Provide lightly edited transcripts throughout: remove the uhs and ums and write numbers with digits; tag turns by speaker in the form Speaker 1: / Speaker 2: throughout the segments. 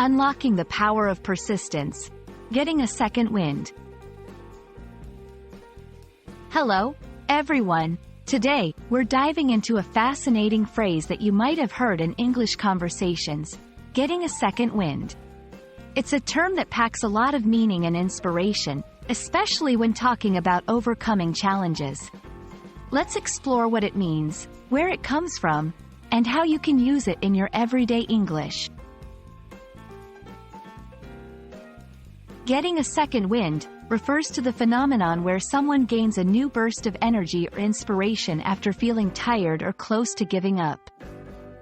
Speaker 1: Unlocking the power of persistence. Getting a second wind. Hello, everyone. Today, we're diving into a fascinating phrase that you might have heard in English conversations: getting a second wind. It's a term that packs a lot of meaning and inspiration, especially when talking about overcoming challenges. Let's explore what it means, where it comes from, and how you can use it in your everyday English. Getting a second wind refers to the phenomenon where someone gains a new burst of energy or inspiration after feeling tired or close to giving up.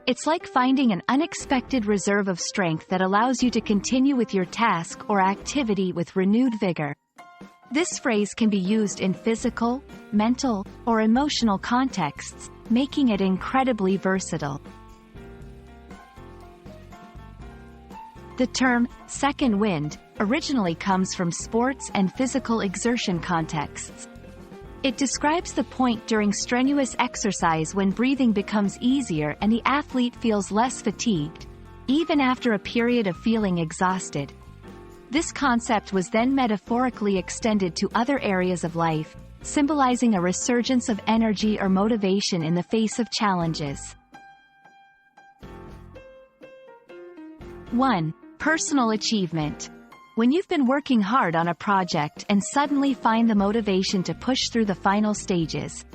Speaker 1: It's like finding an unexpected reserve of strength that allows you to continue with your task or activity with renewed vigor. This phrase can be used in physical, mental, or emotional contexts, making it incredibly versatile. The term second wind originally comes from sports and physical exertion contexts. It describes the point during strenuous exercise when breathing becomes easier and the athlete feels less fatigued, even after a period of feeling exhausted. This concept was then metaphorically extended to other areas of life, symbolizing a resurgence of energy or motivation in the face of challenges. 1. Personal achievement. When you've been working hard on a project and suddenly find the motivation to push through the final stages.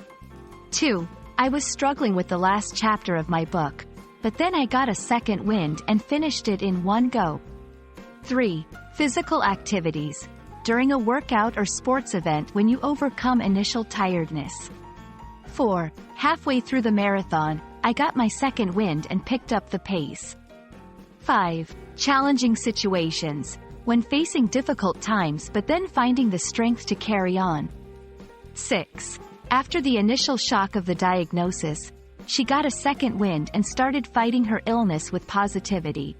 Speaker 1: 2. I was struggling with the last chapter of my book, but then I got a second wind and finished it in one go. 3. Physical activities. During a workout or sports event when you overcome initial tiredness. 4. Halfway through the marathon, I got my second wind and picked up the pace. 5. Challenging situations. When facing difficult times but then finding the strength to carry on. 6. After the initial shock of the diagnosis, she got a second wind and started fighting her illness with positivity.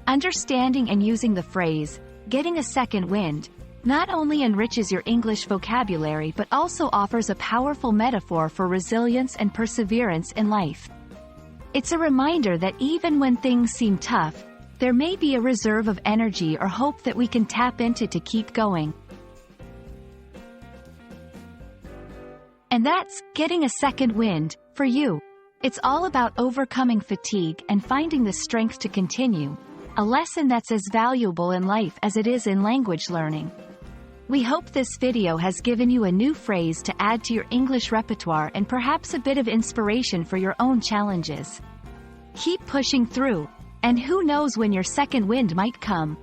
Speaker 1: Understanding and using the phrase, getting a second wind, not only enriches your English vocabulary but also offers a powerful metaphor for resilience and perseverance in life. It's a reminder that even when things seem tough, there may be a reserve of energy or hope that we can tap into to keep going. And that's getting a second wind for you. It's all about overcoming fatigue and finding the strength to continue, a lesson that's as valuable in life as it is in language learning. We hope this video has given you a new phrase to add to your English repertoire and perhaps a bit of inspiration for your own challenges. Keep pushing through, and who knows when your second wind might come.